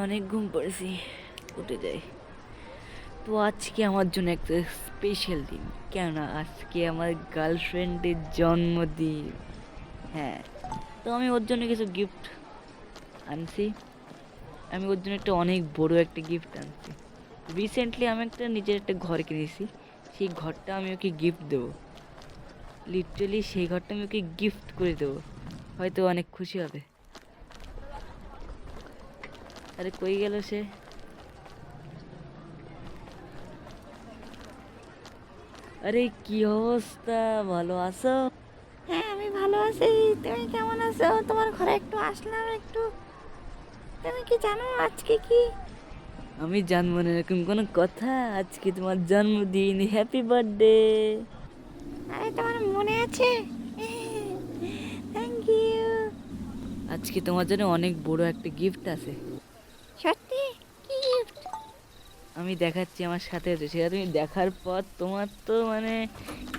অনেক ঘুম পড়েছি, উঠে যাই। তো আজকে আমার জন্য একটা স্পেশাল দিন, কেননা আজকে আমার গার্লফ্রেন্ডের জন্মদিন। হ্যাঁ, তো আমি ওর জন্য কিছু গিফট আনছি। আমি ওর জন্য একটা অনেক বড় একটা গিফট আনছি। রিসেন্টলি আমি একটা নিজের একটা ঘর কিনেছি, সেই ঘরটা আমি ওকে গিফট দেবো। লিটারালি সেই ঘরটা আমি ওকে গিফট করে দেবো, হয়তো অনেক খুশি হবে। আরে কই গেল সে? আরে কি অবস্থা, ভালো আছো? হ্যাঁ, আমি ভালো আছি। তুমি কেমন আছো? তোমার ঘরে একটু আসলাম একটু। তুমি কি জানো আজকে কি? আমি জানবো না এরকম কোনো কথা? আজকে তোমার জন্মদিন, হ্যাপি বার্থডে। আরে তোমার মনে আছে? Thank you. আজকে তোমার জন্য অনেক বড় একটা গিফট আছে। সত্যি? কি গিফট? আমি দেখাচ্ছি, আমার সাথে আছে, সেটা তুমি দেখার পর তোমার তো মানে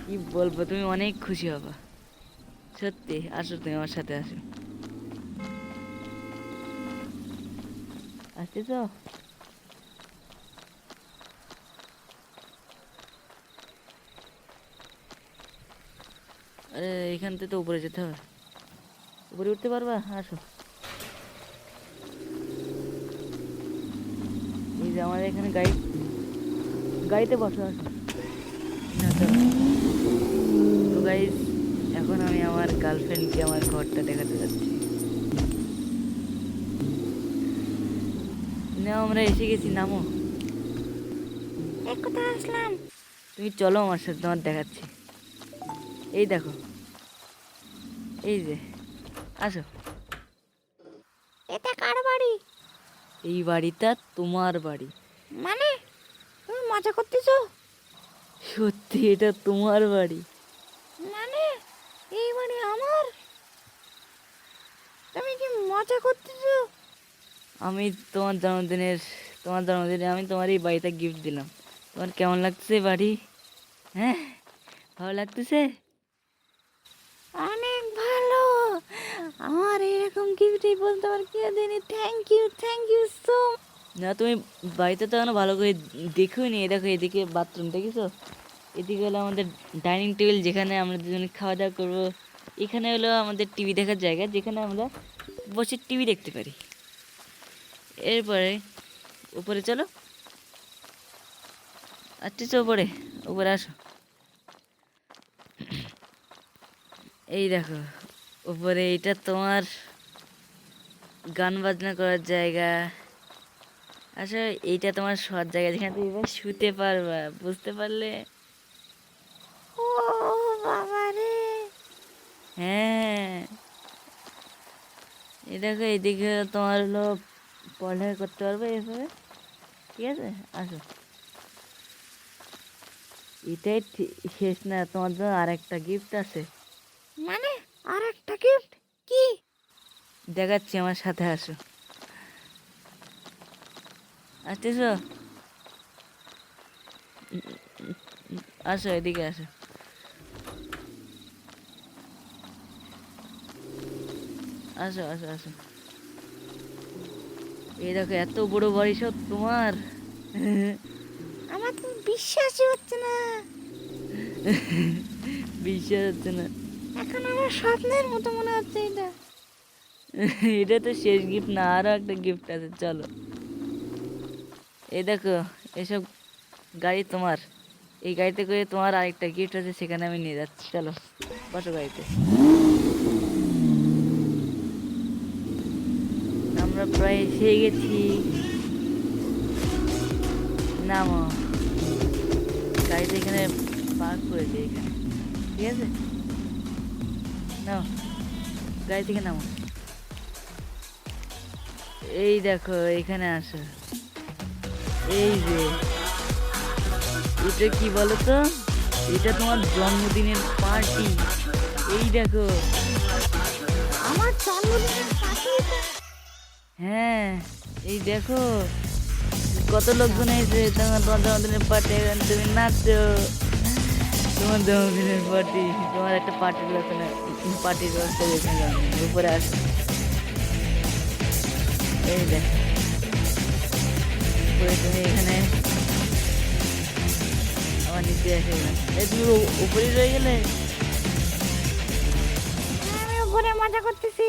কি বলবো, তুমি অনেক খুশি হবা। সত্যি, আসো তুমি আমার সাথে আসো। আসতে তো। আরে এখান থেকে তো উপরে যেতে হবে, উপরে উঠতে পারবা? আসো। এই যে আমাদের এখানে গাড়িতে বসো, আসো। না চলো। তো গাইস, এখন আমি আমার গার্লফ্রেন্ডকে আমার ঘরটা দেখাতে যাচ্ছি। না, আমরা এসে গেছি, নামো। এক কোথায় আসলাম? তুমি চলো আমার সাথে, তোমার দেখাচ্ছি। এই দেখো, এই যে, আসো। এটা কার বাড়ি? এই বাড়িটা তোমার বাড়ি। মানে তুমি মজা করতেছো? সত্যি, এটা তোমার বাড়ি। মানে এই বাড়ি আমার? তুমি কি মজা করতেছো? আমি তোমার জন্মদিনে আমি তোমার এই বাড়িটা গিফট দিলাম। তোমার কেমন লাগতেছে বাড়ি? হ্যাঁ, ভালো লাগতেছে? অনেক ভালো। আমার এরকম গিফটই বলতে পার কি দেনি। Thank you so. না, তুমি বাড়িতে তো এখনো ভালো করে দেখোই নি। দেখো, এদিকে বাথরুম দেখেছো, এদিকে হলো আমাদের ডাইনিং টেবিল, যেখানে আমরা দুজনে খাওয়া দাওয়া করবো। এখানে হলো আমাদের টিভি দেখার জায়গা, যেখানে আমরা বসে টিভি দেখতে পারি। এরপরে উপরে চলো, আসতেছো উপরে? উপরে আসো। এই দেখো, উপরে এটা তোমার গান বাজনা করার জায়গা। আসলে এইটা তোমার শোয়ার জায়গা, যেখানে তুমি এবার শুতে পারবা, বুঝতে পারলে? ও বাবা রে! হ্যাঁ, এই দেখো, এইদিকে তোমার হলো পড়ালেখা করতে পারবে এভাবে। ঠিক আছে, আসো। এটাই শেষ না, তোমার জন্য আর একটা গিফট আছে। মানে আর একটা গিফট? কি? দেখাচ্ছি, আমার সাথে আসো। আসতেছো? আসো, এদিকে আসো। আসো আসো আসো। এই দেখো, এত বড় বাড়ি সব তোমার। আমার তো বিশ্বাসই হচ্ছে না। বিশ্বাস হচ্ছে না? এখন আমার স্বপ্নের মতো মনে হচ্ছে এটা। এটা তো শেষ গিফট না, আরো একটা গিফট আছে, চলো। এই দেখো, এসব গাড়ি তোমার। এই গাড়িতে করে তোমার আরেকটা গিফট আছে, সেখানে আমি নিয়ে যাচ্ছি, চলো। বসো গাড়িতে। আমরা প্রায় এসে গেছি, নামো। গাড়িতে এখানে পার্ক করে দিই, এখানে। ঠিক আছে, নাও, গাড়ি থেকে নামো। এই দেখো, এখানে আসো। এই যে, এটা কি বলো তো? এটা তোমার জন্মদিনের পার্টি। এই দেখো। আমার জন্মদিনের পার্টি এটা? হ্যাঁ, এই দেখো, কত লোকজন এসে তোমার জন্মদিনের পার্টি, তুমি নাচছো। তোমার জন্মদিনের পার্টি, তোমার একটা পার্টির ব্যবস্থা, উপরে আসো। এই দেখ উপরে তুমি এখানে আমার নিচে এসে গেলে। এই তুমি উপরে রয়ে গেলে। আমি উপরে মজা করতেছি।